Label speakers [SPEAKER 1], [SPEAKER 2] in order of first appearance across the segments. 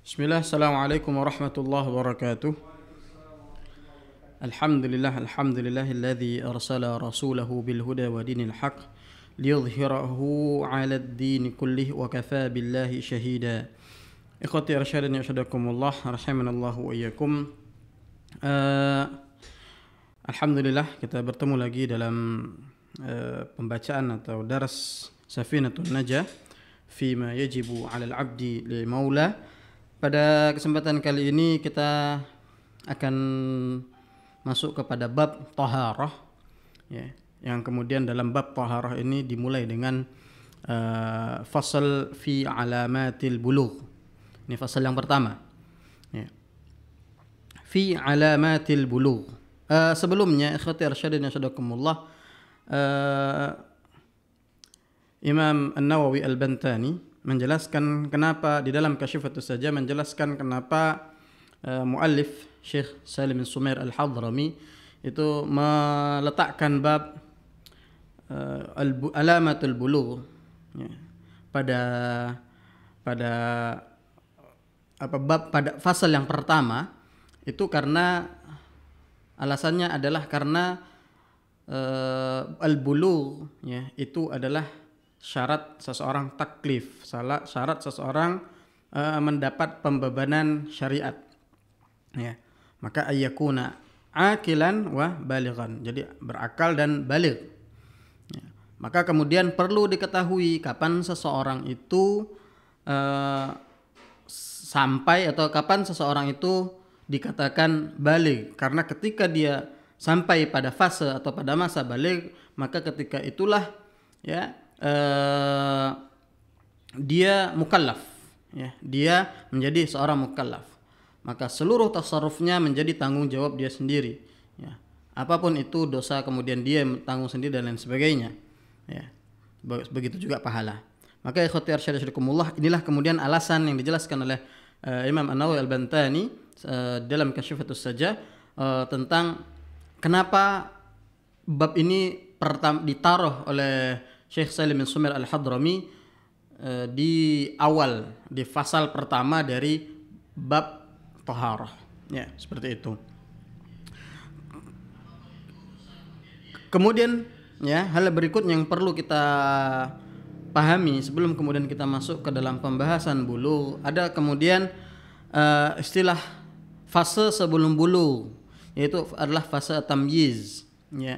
[SPEAKER 1] Bismillah, assalamualaikum warahmatullahi wabarakatuh. Alhamdulillahilladzi arsala rasulahu bil huda wa dinil haq liyudhhirahu 'alad din kullih wa kafa billahi shahida. Ikhwati arsyadani asyadakumullah rahimanallahu wa iyyakum. Alhamdulillah kita bertemu lagi dalam pembacaan atau dars Safinatun Najah fima yajibu 'alal 'abdi lil maula. Pada kesempatan kali ini kita akan masuk kepada bab taharah, ya, yang kemudian dalam bab taharah ini dimulai dengan fasal fi alamatil bulugh. Ini fasal yang pertama, ya. Fi alamatil bulugh. Sebelumnya ikhwati arsyadin asyadakumullah, Imam An-Nawawi Al-Bantani menjelaskan kenapa di dalam Kasyifatus Sajah menjelaskan kenapa muallif Syekh Salim bin Sumair Al-Hadrami itu meletakkan bab alamatul bulugh, ya, pada fasal yang pertama itu karena alasannya adalah karena al-bulugh, ya, itu adalah syarat seseorang taklif, syarat seseorang mendapat pembebanan syariat, ya. Maka ayyakuna akilan wa balighan, jadi berakal dan baligh, ya. Maka kemudian perlu diketahui kapan seseorang itu sampai atau kapan seseorang itu dikatakan baligh, karena ketika dia sampai pada fase atau pada masa baligh, maka ketika itulah, ya, dia mukallaf, ya, dia menjadi seorang mukallaf. Maka seluruh tasarrufnya menjadi tanggung jawab dia sendiri, ya. Apapun itu dosa kemudian dia tanggung sendiri dan lain sebagainya, ya. Begitu juga pahala. Maka ikhwati arsyadakumullah, inilah kemudian alasan yang dijelaskan oleh Imam An-Nawawi Al-Bantani dalam Kasyifatus Sajah tentang kenapa bab ini ditaruh oleh Syekh Salim bin Sumair Al-Hadrami di awal, di fasal pertama dari bab taharah, ya, seperti itu. Kemudian, ya, hal berikutnya yang perlu kita pahami sebelum kemudian kita masuk ke dalam pembahasan bulugh, ada kemudian istilah fase sebelum bulugh, yaitu adalah fase tamyiz, ya.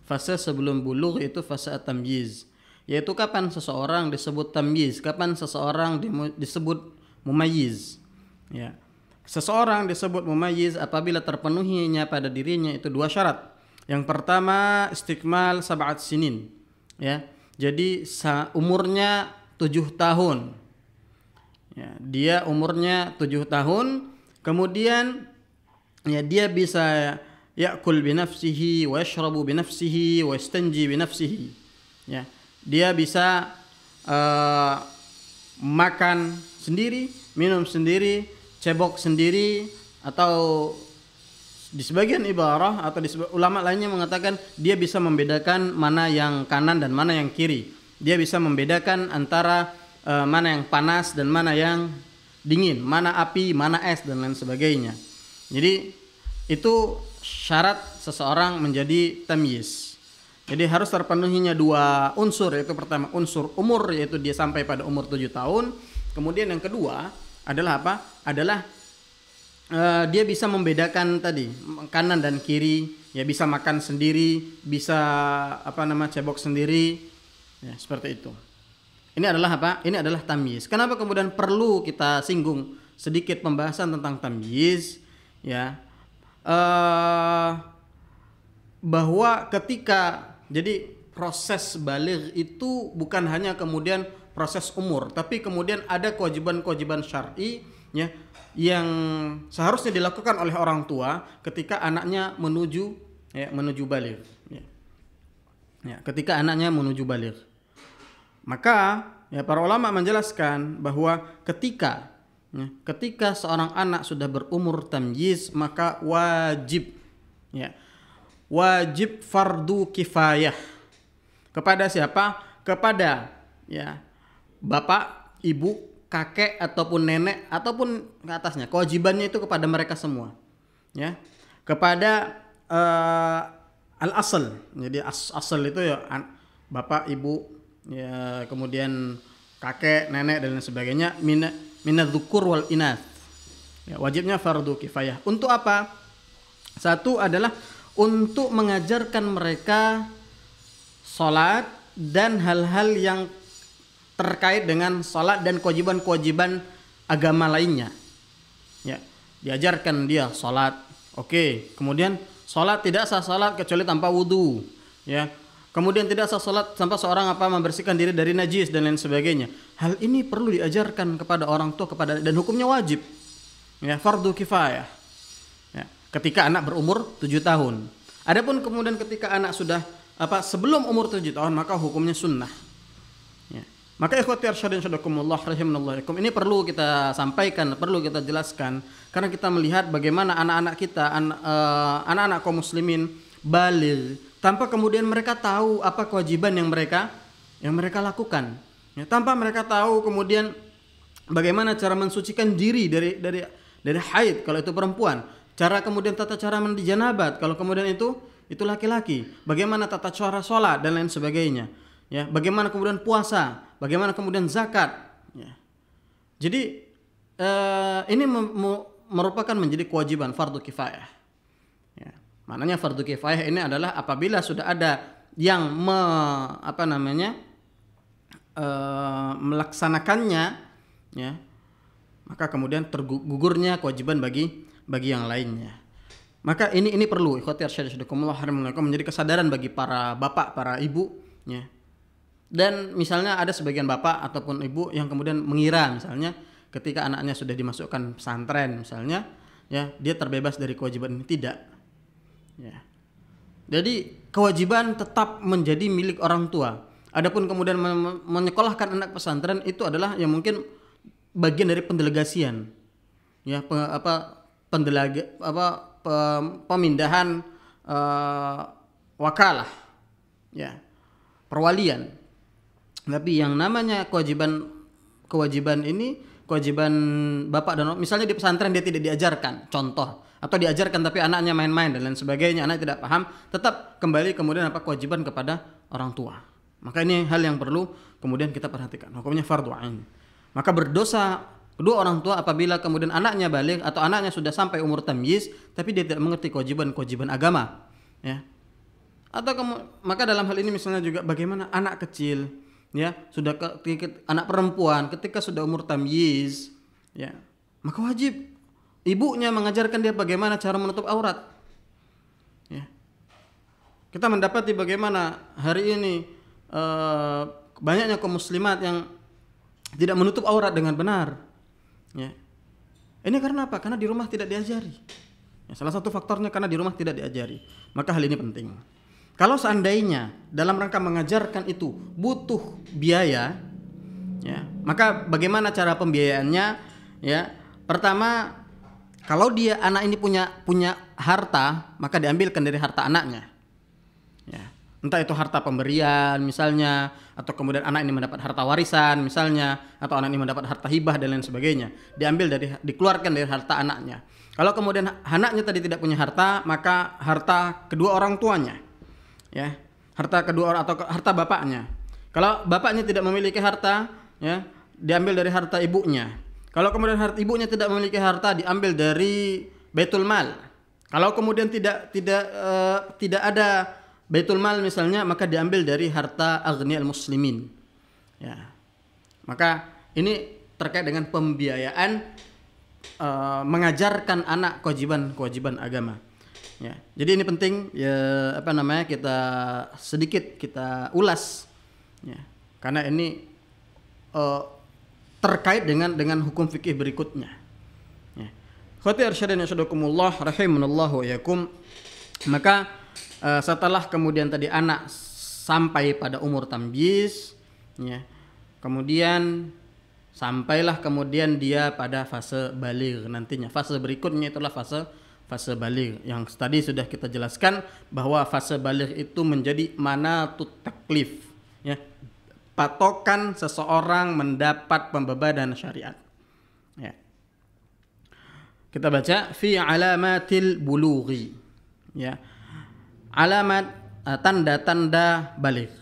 [SPEAKER 1] Fase sebelum bulugh itu fase tamyiz, yaitu kapan seseorang disebut tamyiz, kapan seseorang disebut mumayyiz, ya. Seseorang disebut mumayyiz apabila terpenuhinya pada dirinya itu dua syarat. Yang pertama istikmal sab'at sinin, ya. Jadi umurnya 7 tahun. Ya, dia umurnya 7 tahun, kemudian, ya, dia bisa ya'kul binafsihi wa yashrabu binafsihi wa yastanji binafsihi, ya. Dia bisa makan sendiri, minum sendiri, cebok sendiri, atau di sebagian ibarah atau ulama lainnya mengatakan dia bisa membedakan mana yang kanan dan mana yang kiri. Dia bisa membedakan antara mana yang panas dan mana yang dingin, mana api, mana es dan lain sebagainya. Jadi itu syarat seseorang menjadi tamyiz. Jadi harus terpenuhinya dua unsur, yaitu pertama unsur umur, yaitu dia sampai pada umur 7 tahun. Kemudian yang kedua adalah apa? Adalah dia bisa membedakan tadi kanan dan kiri, ya, bisa makan sendiri, bisa cebok sendiri, ya, seperti itu. Ini adalah apa? Ini adalah tamyiz. Kenapa kemudian perlu kita singgung sedikit pembahasan tentang tamyiz, ya? Bahwa ketika jadi proses baligh itu bukan hanya kemudian proses umur, tapi kemudian ada kewajiban-kewajiban syar'i, ya, yang seharusnya dilakukan oleh orang tua ketika anaknya menuju baligh, ya. Ya, ketika anaknya menuju baligh. Maka, ya, para ulama menjelaskan bahwa ketika seorang anak sudah berumur tamyiz, maka wajib, ya, wajib fardu kifayah kepada siapa? Kepada, ya, bapak, ibu, kakek ataupun nenek ataupun ke atasnya, kewajibannya itu kepada mereka semua, ya, kepada al-asl. Jadi asal itu ya bapak, ibu, ya, kemudian kakek, nenek dan lain sebagainya, minadzukur wal inath. Ya, wajibnya fardu kifayah. Untuk apa? Satu adalah untuk mengajarkan mereka salat dan hal-hal yang terkait dengan salat dan kewajiban-kewajiban agama lainnya. Ya, diajarkan dia salat. Oke, kemudian salat tidak sah salat kecuali tanpa wudu, ya. Kemudian tidak sah salat tanpa seorang membersihkan diri dari najis dan lain sebagainya. Hal ini perlu diajarkan kepada orang tua dan hukumnya wajib. Ya, fardu kifayah. Ya, ketika anak berumur 7 tahun. Adapun kemudian ketika anak sudah sebelum umur 7 tahun, maka hukumnya sunnah. Ya. Maka ikhwati arsyadin syadakumullah rahimanallah, ini perlu kita sampaikan, perlu kita jelaskan, karena kita melihat bagaimana anak-anak kita, anak-anak kaum muslimin baligh tanpa kemudian mereka tahu apa kewajiban yang mereka lakukan. Ya, tanpa mereka tahu kemudian bagaimana cara mensucikan diri dari haid kalau itu perempuan, cara kemudian tata cara mandi janabat kalau kemudian itu laki-laki, bagaimana tata cara sholat dan lain sebagainya, ya, bagaimana kemudian puasa, bagaimana kemudian zakat, ya. Jadi ini merupakan menjadi kewajiban fardu kifayah, ya. Maknanya fardu kifayah ini adalah apabila sudah ada yang melaksanakannya, ya, maka kemudian tergugurnya kewajiban bagi yang lainnya. Maka ini perlu ikhwati arsyadakumullah menjadi kesadaran bagi para bapak, para ibu, ya. Dan misalnya ada sebagian bapak ataupun ibu yang kemudian mengira misalnya ketika anaknya sudah dimasukkan pesantren misalnya, ya, dia terbebas dari kewajiban ini. Tidak. Ya. Jadi kewajiban tetap menjadi milik orang tua. Adapun kemudian menyekolahkan anak pesantren itu adalah yang mungkin bagian dari pendelegasian, ya, pemindahan wakalah, ya, perwalian. Tapi yang namanya kewajiban ini, kewajiban bapak dan misalnya di pesantren dia tidak diajarkan, contoh, atau diajarkan tapi anaknya main-main dan lain sebagainya, anak tidak paham, tetap kembali kemudian kewajiban kepada orang tua. Maka ini hal yang perlu kemudian kita perhatikan. Hukumnya fardhu ain. Maka berdosa kedua orang tua apabila kemudian anaknya baligh atau anaknya sudah sampai umur tamyiz tapi dia tidak mengerti kewajiban agama, ya. Atau maka dalam hal ini misalnya juga bagaimana anak kecil, ya, sudah anak perempuan ketika sudah umur tamyiz, ya, maka wajib ibunya mengajarkan dia bagaimana cara menutup aurat. Ya. Kita mendapati bagaimana hari ini banyaknya kaum muslimat yang tidak menutup aurat dengan benar, ya. Ini karena apa? Karena di rumah tidak diajari, ya, salah satu faktornya karena di rumah tidak diajari. Maka hal ini penting. Kalau seandainya dalam rangka mengajarkan itu butuh biaya, ya, maka bagaimana cara pembiayaannya, ya? Pertama, kalau anak ini punya harta, maka diambilkan dari harta anaknya, ya. Entah itu harta pemberian misalnya, atau kemudian anak ini mendapat harta warisan misalnya, atau anak ini mendapat harta hibah dan lain sebagainya, dikeluarkan dari harta anaknya. Kalau kemudian anaknya tadi tidak punya harta, maka harta kedua orang tuanya, ya, harta kedua orang atau harta bapaknya. Kalau bapaknya tidak memiliki harta, ya, diambil dari harta ibunya. Kalau kemudian harta ibunya tidak memiliki harta, diambil dari baitul mal. Kalau kemudian tidak ada baitul mal misalnya, maka diambil dari harta aghniyal muslimin, ya. Maka ini terkait dengan pembiayaan mengajarkan anak kewajiban agama, ya. Jadi ini penting, ya, kita sedikit kita ulas, ya, karena ini terkait dengan hukum fikih berikutnya, ya. Khati arsyadin asyadakumullah rahimanallahu yakum. Maka setelah kemudian tadi anak sampai pada umur tamyiz, ya, kemudian sampailah kemudian dia pada fase baligh nantinya. Fase berikutnya itulah fase baligh yang tadi sudah kita jelaskan bahwa fase baligh itu menjadi manatut taklif, ya, patokan seseorang mendapat pembebanan syariat. Ya. Kita baca fi alamatil bulughi. Ya. Alamat tanda-tanda baligh.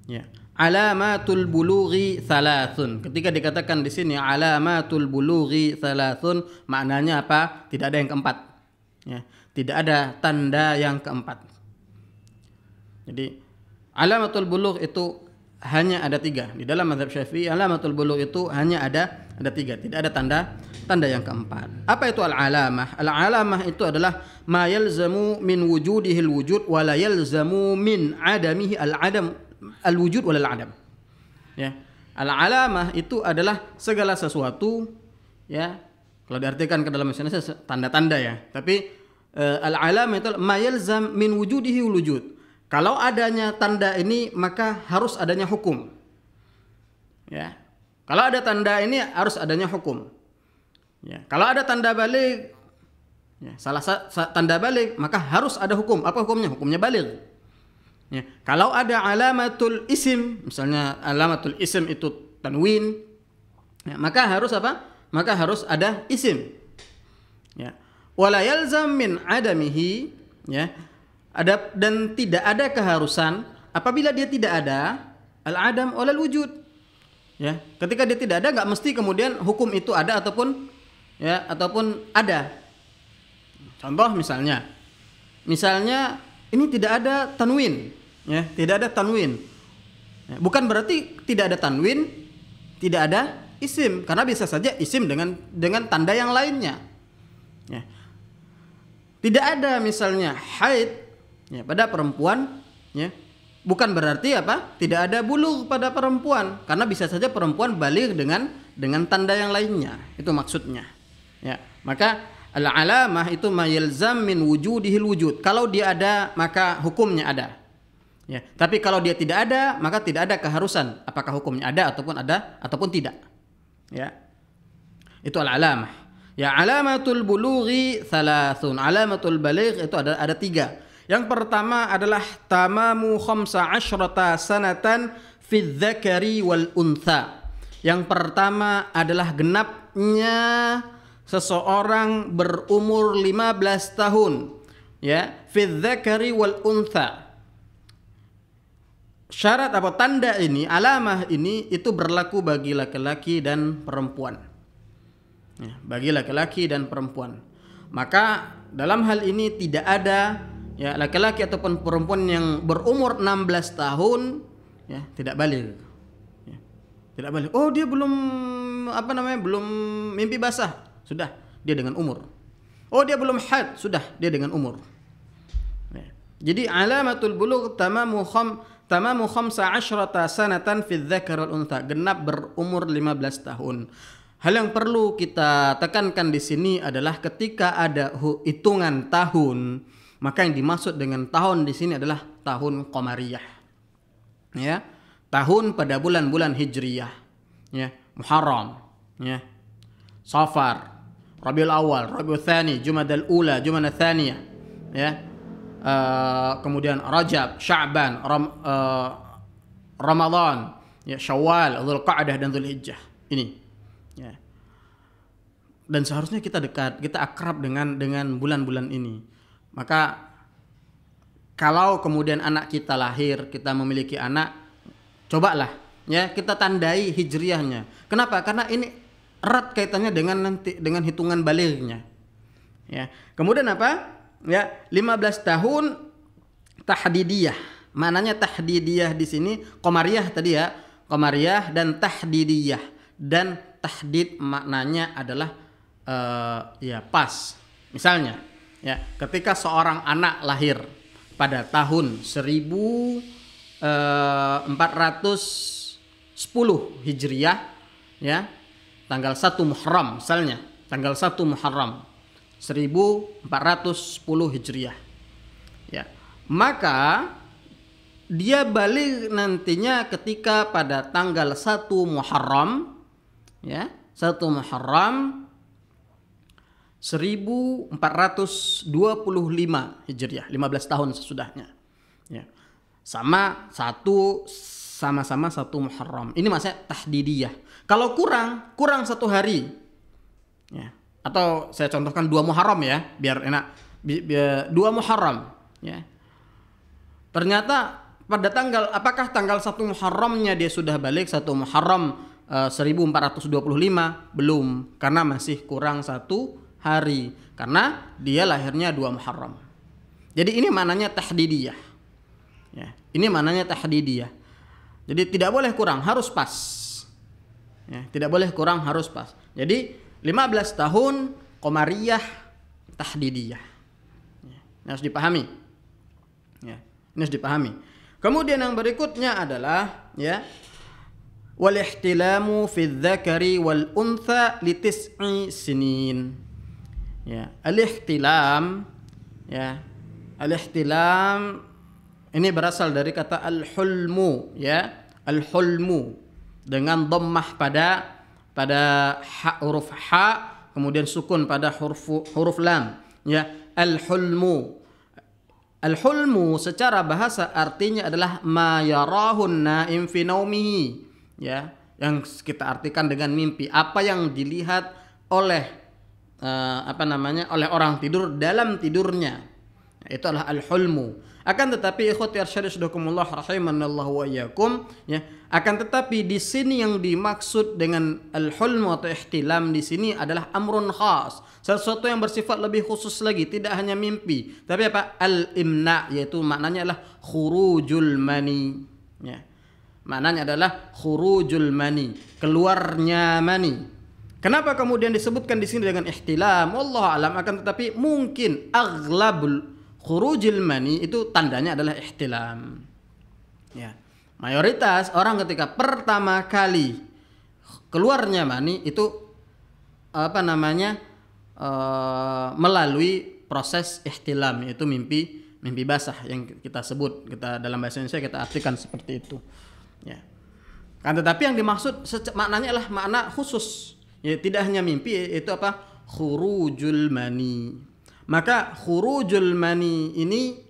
[SPEAKER 1] Ya. Alamatul bulughi thalathun. Ketika dikatakan di sini alamatul bulughi thalathun, maknanya apa? Tidak ada yang keempat. Ya. Tidak ada tanda yang keempat. Jadi alamatul bulugh itu hanya ada 3. Di dalam mazhab Syafi'i alamatul bulugh itu hanya ada 3. Tidak ada tanda yang keempat. Apa itu al-alamah? Al-alamah itu adalah ma yalzamu min wujudihil wujud wa la yalzamu min adamihi al-adam al-wujud wal adam. Ya. Al-alamah itu adalah segala sesuatu, ya. Kalau diartikan ke dalam bahasa Indonesia tanda-tanda ya. Tapi al-alamah itu ma yalzam min wujudihi wujud. Kalau adanya tanda ini maka harus adanya hukum. Ya. Kalau ada tanda ini harus adanya hukum. Ya. Kalau ada tanda balik, ya, tanda balik maka harus ada hukum. Apa hukumnya? Hukumnya balik. Ya. Kalau ada alamatul isim, misalnya alamatul isim itu tanwin, ya, maka harus apa? Maka harus ada isim. Ya. Wala yalzam min adamihi, ya. Dan tidak ada keharusan apabila dia tidak ada al-adam wal wujud. Ya, ketika dia tidak ada, nggak mesti kemudian hukum itu ada ataupun ada. Contoh misalnya ini tidak ada tanwin, ya, tidak ada tanwin. Ya, bukan berarti tidak ada tanwin, tidak ada isim, karena bisa saja isim dengan tanda yang lainnya. Ya. Tidak ada misalnya haid, ya, pada perempuan, ya, bukan berarti apa? Tidak ada bulugh pada perempuan, karena bisa saja perempuan baligh dengan tanda yang lainnya. Itu maksudnya. Ya, maka al-alamah itu ma yalzam min wujudihil wujud. Kalau dia ada, maka hukumnya ada. Ya, tapi kalau dia tidak ada, maka tidak ada keharusan apakah hukumnya ada ataupun tidak. Ya. Itu al-alamah. Ya, alamatul bulughi thalathun. Alamatul baligh itu ada 3. Yang pertama adalah tamamu 15 sanatan fi dzakari wal untha. Yang pertama adalah genapnya seseorang berumur 15 tahun, ya, fi dzakari wal untha. Syarat atau tanda ini, alamah ini itu berlaku bagi laki-laki dan perempuan. Ya, bagi laki-laki dan perempuan. Maka dalam hal ini tidak ada, ya, laki-laki ataupun perempuan yang berumur 16 tahun, ya, tidak baligh. Ya, tidak baligh. Oh, dia belum belum mimpi basah, sudah dia dengan umur. Oh, dia belum haid, sudah dia dengan umur. Ya. Jadi alamatul bulugh tamamu 15 sanatan fi dzakar wal untha, genap berumur 15 tahun. Hal yang perlu kita tekankan di sini adalah ketika ada hitungan tahun, maka yang dimaksud dengan tahun di sini adalah tahun qamariyah. Ya, tahun pada bulan-bulan hijriyah. Ya, Muharram, ya, Safar, Rabiul Awal, Rabiul Tsani, Jumadal Ula, Jumadal Tsaniyah, ya. Kemudian Rajab, Sya'ban, Ramadan, ya, Syawal, Dzulqa'dah dan Dzulhijjah. Ini. Ya. Dan seharusnya kita dekat, kita akrab dengan bulan-bulan ini. Maka kalau kemudian anak kita lahir, kita memiliki anak, cobalah, ya, kita tandai hijriyahnya. Kenapa? Karena ini erat kaitannya dengan hitungan balighnya. Ya. Kemudian apa? Ya, 15 tahun tahdidiyah. Maknanya tahdidiyah di sini qamariyah tadi, ya. Qamariyah dan tahdidiyah. Dan tahdid maknanya adalah ya pas. Misalnya, ya, ketika seorang anak lahir pada tahun 1410 Hijriyah, ya, tanggal 1 Muharram misalnya, tanggal 1 Muharram 1410 Hijriyah. Ya. Maka dia balik nantinya ketika pada tanggal 1 Muharram, ya, 1 Muharram 1425 Hijriah, 15 tahun sesudahnya. Ya. Sama 1 sama-sama 1 Muharram. Ini maksudnya tahdidiyah. Kalau kurang 1 hari. Ya. Atau saya contohkan 2 Muharram ya, biar enak. 2 Muharram, ya. Ternyata pada apakah tanggal 1 Muharramnya dia sudah balik 1 Muharram 1425? Belum, karena masih kurang 1 hari. Karena dia lahirnya 2 Muharram. Jadi ini maknanya tahdidiyah. Ya, ini maknanya tahdidiyah. Jadi tidak boleh kurang, harus pas. Ya, tidak boleh kurang, harus pas. Jadi 15 tahun Qamariyah tahdidiyah. Ya, ini harus dipahami. Ya, ini harus dipahami. Kemudian yang berikutnya adalah ya wal ihtilamu fi dzakari wal untha li 9 sinin. Ya, al-ihtilam ya. Al-ihtilam ini berasal dari kata al-hulmu ya, al-hulmu dengan dhammah pada huruf ha, kemudian sukun pada huruf lam ya, al-hulmu. Al-hulmu secara bahasa artinya adalah ma yarahun naim fi naumihi ya, yang kita artikan dengan mimpi, apa yang dilihat oleh oleh orang tidur dalam tidurnya. Itu adalah al-hulmu. Akan tetapi ikhwati arsyadakumullah rahimanallahu wa iyyakum ya, akan tetapi di sini yang dimaksud dengan al-hulmu atau ihtilam di sini adalah amrun khas, sesuatu yang bersifat lebih khusus lagi, tidak hanya mimpi, tapi apa? Al-imna, yaitu maknanya adalah khurujul mani ya. Maknanya adalah khurujul mani, keluarnya mani. Kenapa kemudian disebutkan di sini dengan ihtilam? Wallahu alam, akan tetapi mungkin aghlabul khurujil mani itu tandanya adalah ihtilam. Ya. Mayoritas orang ketika pertama kali keluarnya mani itu melalui proses ihtilam, yaitu mimpi basah yang kita sebut, kita dalam bahasa Indonesia kita artikan seperti itu. Ya. Kan tetapi yang dimaksud maknanya adalah makna khusus. Ya, tidak hanya mimpi, itu apa? Khurujul mani. Maka khurujul mani ini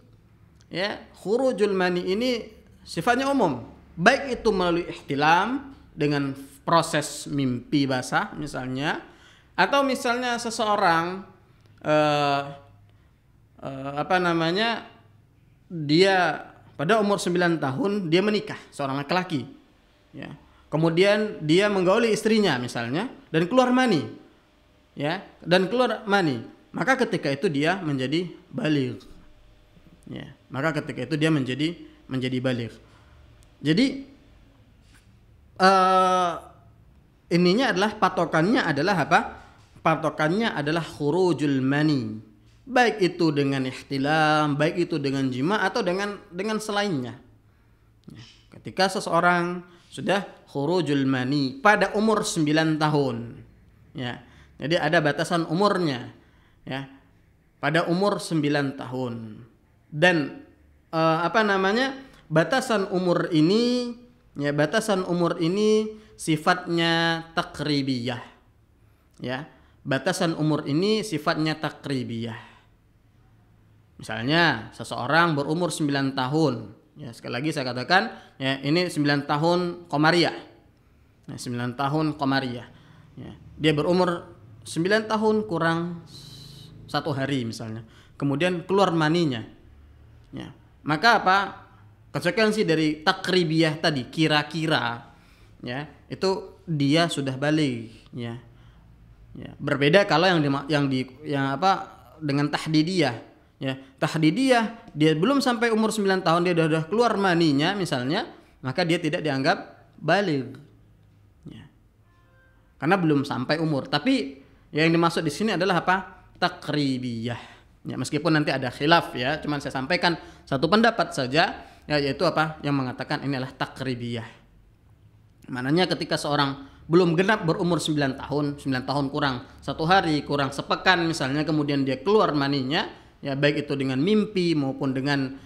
[SPEAKER 1] ya, khurujul mani ini sifatnya umum, baik itu melalui ihtilam dengan proses mimpi basah misalnya, atau misalnya seseorang dia pada umur 9 tahun dia menikah, seorang laki-laki ya. Kemudian dia menggauli istrinya misalnya dan keluar mani. Ya, dan keluar mani. Maka ketika itu dia menjadi baligh. Ya, maka ketika itu dia menjadi baligh. Jadi ininya adalah patokannya adalah apa? Patokannya adalah khurujul mani. Baik itu dengan ihtilam, baik itu dengan jima atau dengan selainnya. Ya, ketika seseorang sudah khurujul mani pada umur 9 tahun. Ya. Jadi ada batasan umurnya. Ya, pada umur 9 tahun. Dan batasan umur ini ya, batasan umur ini sifatnya takribiyah. Ya, batasan umur ini sifatnya takribiyah. Misalnya seseorang berumur 9 tahun. Ya, sekali lagi saya katakan ya, ini 9 tahun Qamariyah. Nah, 9 tahun Qamariyah. Ya, dia berumur 9 tahun kurang 1 hari misalnya, kemudian keluar maninya, ya, maka apa konsekuensi dari takribiyah tadi, kira-kira, ya, itu dia sudah balik, ya, ya. Berbeda kalau dengan tahdidiyah, ya, tahdidiyah dia belum sampai umur 9 tahun dia sudah keluar maninya misalnya, maka dia tidak dianggap balik, ya, karena belum sampai umur. Tapi yang dimaksud di sini adalah apa? Takribiyah. Ya, meskipun nanti ada khilaf ya, cuman saya sampaikan satu pendapat saja ya, yaitu apa? Yang mengatakan ini adalah takribiyah. Maknanya ketika seorang belum genap berumur 9 tahun, 9 tahun kurang 1 hari, kurang sepekan misalnya, kemudian dia keluar maninya, ya baik itu dengan mimpi maupun dengan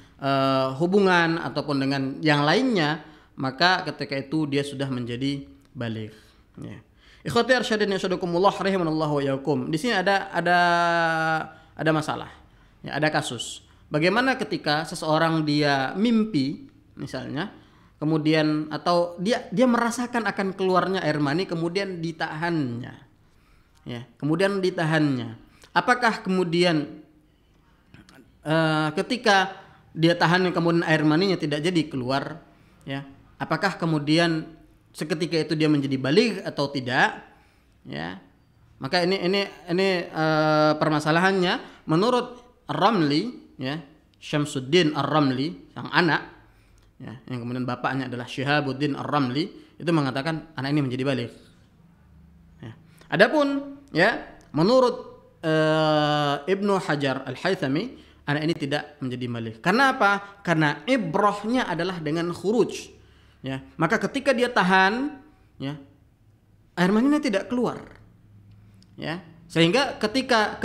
[SPEAKER 1] hubungan ataupun dengan yang lainnya, maka ketika itu dia sudah menjadi baligh. Ya. Ikhwati arsyadin yasyadakumullah rahimanallahu wa iyyakum. Di sini ada masalah. Ya, ada kasus. Bagaimana ketika seseorang dia mimpi misalnya kemudian atau dia merasakan akan keluarnya air mani kemudian ditahannya. Ya, kemudian ditahannya. Apakah kemudian ketika dia tahan kemudian air maninya tidak jadi keluar, ya? Apakah kemudian seketika itu dia menjadi baligh atau tidak? Ya. Maka ini permasalahannya menurut Ar-Ramli, ya, Syamsuddin Ar-Ramli, sang anak, ya, yang kemudian bapaknya adalah Syihabuddin Ar-Ramli, itu mengatakan anak ini menjadi baligh. Ya. Adapun, ya, menurut Ibnu Hajar Al-Haythami, anak ini tidak menjadi baligh. Karena apa? Karena ibrahnya adalah dengan khuruj. Ya, maka ketika dia tahan, ya, air maninya tidak keluar. Ya, sehingga ketika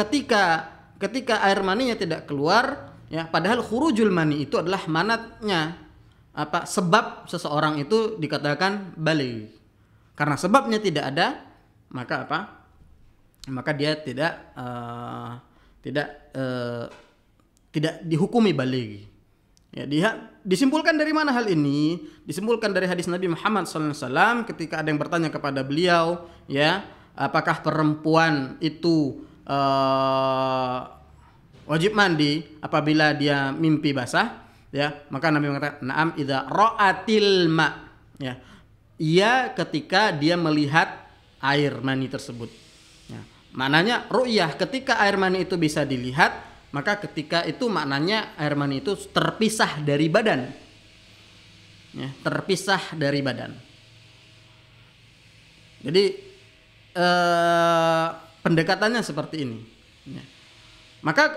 [SPEAKER 1] air maninya tidak keluar, ya, padahal khurujul mani itu adalah manatnya sebab seseorang itu dikatakan baligh. Karena sebabnya tidak ada, maka maka dia tidak dihukumi baligh. Ya, disimpulkan dari mana hal ini? Disimpulkan dari hadis Nabi Muhammad SAW ketika ada yang bertanya kepada beliau, ya, apakah perempuan itu wajib mandi apabila dia mimpi basah? Ya, maka Nabi mengatakan, "Na'am idza ra'atil ma." Ya, ia ketika dia melihat air mani tersebut. Ya, maknanya ru'yah, ketika air mani itu bisa dilihat, maka ketika itu maknanya air mani itu terpisah dari badan. Ya, terpisah dari badan. Jadi pendekatannya seperti ini. Ya. Maka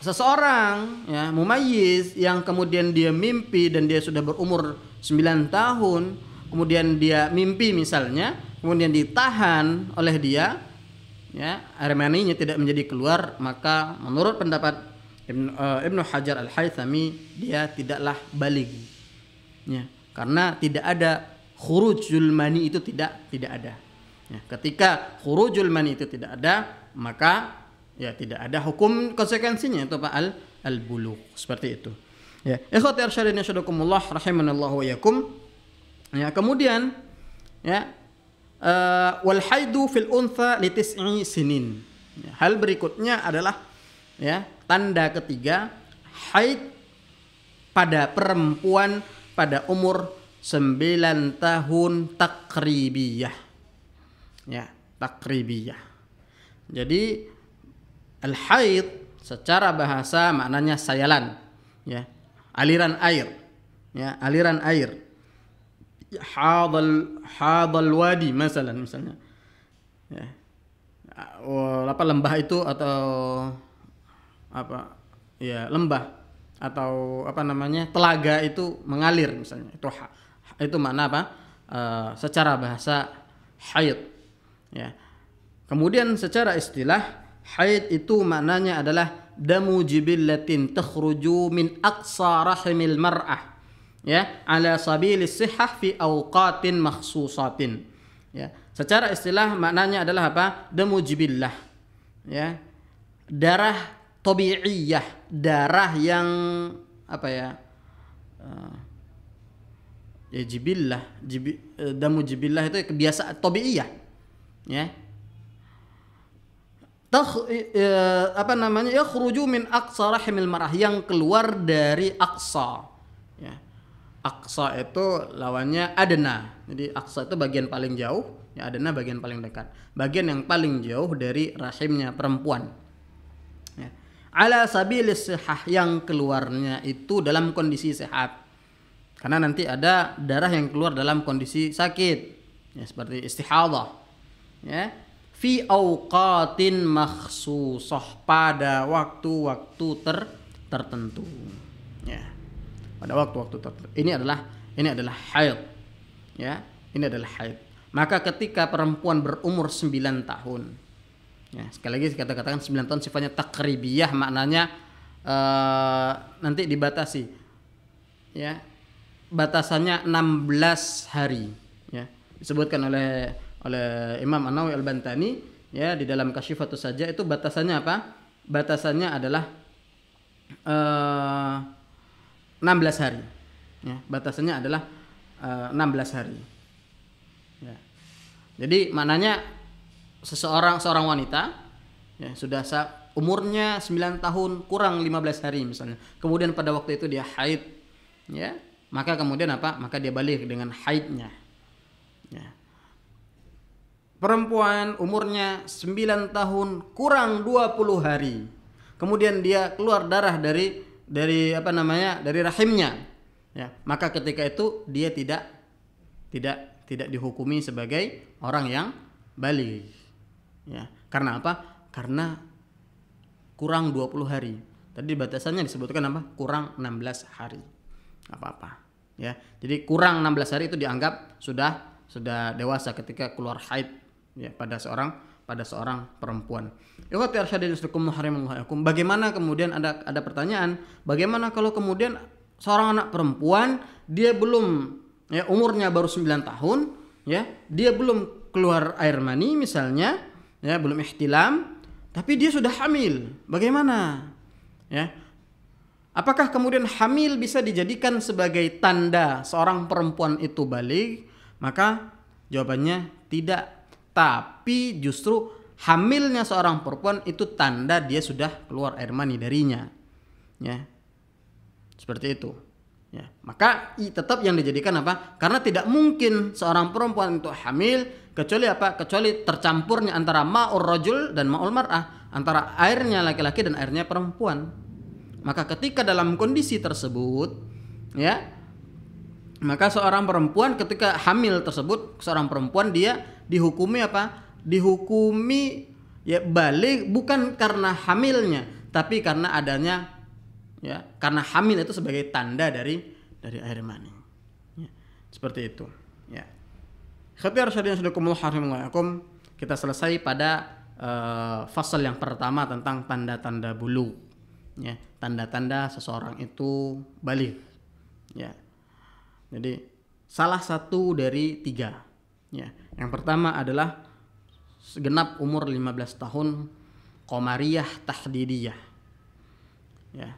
[SPEAKER 1] seseorang, ya, mumayyiz yang kemudian dia mimpi dan dia sudah berumur 9 tahun, kemudian dia mimpi misalnya, kemudian ditahan oleh dia, ya, air maninya tidak menjadi keluar, maka menurut pendapat Ibnu Hajar Al-Haythami dia tidaklah baligh. Ya, karena tidak ada khurujul mani, itu tidak ada. Ya, ketika khurujul mani itu tidak ada, maka ya tidak ada hukum konsekuensinya, itu al-bulugh, seperti itu. Ya, ikhwati arsyadin yasyadakumullah rahimanallahu wa yakum. Ya, kemudian, ya, wal haidu fil untha li tis'i sinin. Ya, hal berikutnya adalah, ya, tanda ketiga, haid pada perempuan pada umur 9 tahun takribiyah. Ya, takribiyah. Jadi al-haid secara bahasa maknanya sayalan, ya, aliran air, ya, aliran air. Hadal wadi misalnya, ya, lembah itu atau ya, lembah atau telaga itu mengalir misalnya, itu makna secara bahasa haid, ya. Kemudian secara istilah haid itu maknanya adalah damu jibillatin takhruju min aqsa rahimil mar'ah, ya, ala sabilis sihhah fi awqatin makhsusatin. Ya, secara istilah maknanya adalah damu jibillah, ya, darah tabi'iyah, darah yang ya, jibillah, damu jibillah itu kebiasaan tabi'iyah, ya. Yakhruju min aqsa rahimil mar'ah, yang keluar dari aqsa, ya. Aqsa itu lawannya adna. Jadi aqsa itu bagian paling jauh, ya, adna bagian paling dekat. Bagian yang paling jauh dari rahimnya perempuan. Ya. Ala sabilis sihah, yang keluarnya itu dalam kondisi sehat. Karena nanti ada darah yang keluar dalam kondisi sakit, ya, seperti istihadhah, ya. Fi awqatin makhsusah, pada waktu-waktu tertentu, ya, pada waktu-waktu tertentu. Ini adalah haid, ya, ini adalah haid. Maka ketika perempuan berumur 9 tahun, ya, sekali lagi kita katakan 9 tahun sifatnya takribiyah, maknanya nanti dibatasi, ya, batasannya 16 hari, ya, disebutkan oleh Imam An-Nawawi Al-Bantani, ya, di dalam Kasyifatus Sajjah itu batasannya Batasannya adalah 16 hari. Ya, batasannya adalah 16 hari. Ya. Jadi maknanya seorang wanita ya sudah umurnya 9 tahun kurang 15 hari misalnya. Kemudian pada waktu itu dia haid, ya, maka kemudian apa? Maka dia balik dengan haidnya. Ya. Perempuan umurnya 9 tahun kurang 20 hari. Kemudian dia keluar darah dari dari rahimnya. Ya, maka ketika itu dia tidak dihukumi sebagai orang yang baligh. Ya, karena apa? Karena kurang 20 hari. Tadi batasannya disebutkan apa? Kurang 16 hari. Apa-apa. Ya. Jadi kurang 16 hari itu dianggap sudah dewasa ketika keluar haid ya pada seorang perempuan. Bagaimana kemudian ada pertanyaan, bagaimana kalau kemudian seorang anak perempuan dia belum ya umurnya baru 9 tahun ya, dia belum keluar air mani misalnya, ya belum ihtilam, tapi dia sudah hamil. Bagaimana? Ya. Apakah kemudian hamil bisa dijadikan sebagai tanda seorang perempuan itu baligh? Maka jawabannya tidak. Tapi justru hamilnya seorang perempuan itu tanda dia sudah keluar air mani darinya. Ya. Seperti itu. Ya. Maka tetap yang dijadikan apa? Karena tidak mungkin seorang perempuan itu hamil kecuali apa? Kecuali tercampurnya antara ma'ur rajul dan ma'ul mar'ah, antara airnya laki-laki dan airnya perempuan. Maka ketika dalam kondisi tersebut, ya, maka seorang perempuan ketika hamil tersebut, seorang perempuan dia dihukumi apa? Dihukumi ya baligh bukan karena hamilnya, tapi karena adanya ya, karena hamil itu sebagai tanda dari air mani. Ya, seperti itu. Ya. Kita selesai pada fasal yang pertama tentang tanda-tanda bulugh. Ya, tanda-tanda seseorang itu baligh. Ya. Jadi salah satu dari 3. Ya. Yang pertama adalah segenap umur 15 tahun qamariyah tahdidiyah. Ya.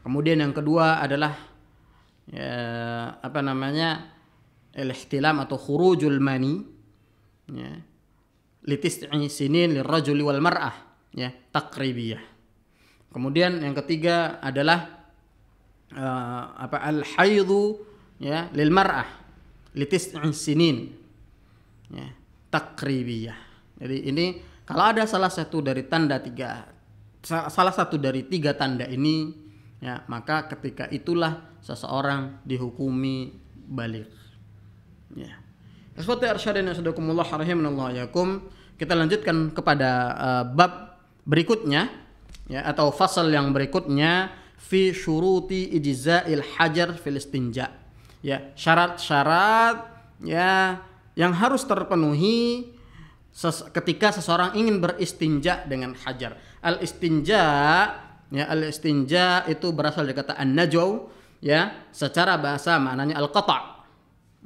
[SPEAKER 1] Kemudian yang kedua adalah al-ihtilam atau khurujul mani, ya, litis'i sinin lirrajuli wal mar'ah, ya, taqribiyah. Kemudian yang ketiga adalah al-haidhu, ya, lil mar'ah litis'i sinin, ya, taqribiyah. Jadi ini kalau ada salah satu dari 3 tanda ini, ya, maka ketika itulah seseorang dihukumi baligh. Ya. Ikhwati arsyadina sadakumullah rahimanallahu yakum. Kita lanjutkan kepada bab berikutnya, ya, atau fasal yang berikutnya, fi syuruti ijza'il hajar fil istinja. Ya, syarat-syarat ya yang harus terpenuhi ketika seseorang ingin beristinja dengan hajar. Al-istinja itu berasal dari kata an-najw, ya, secara bahasa maknanya al-qata'.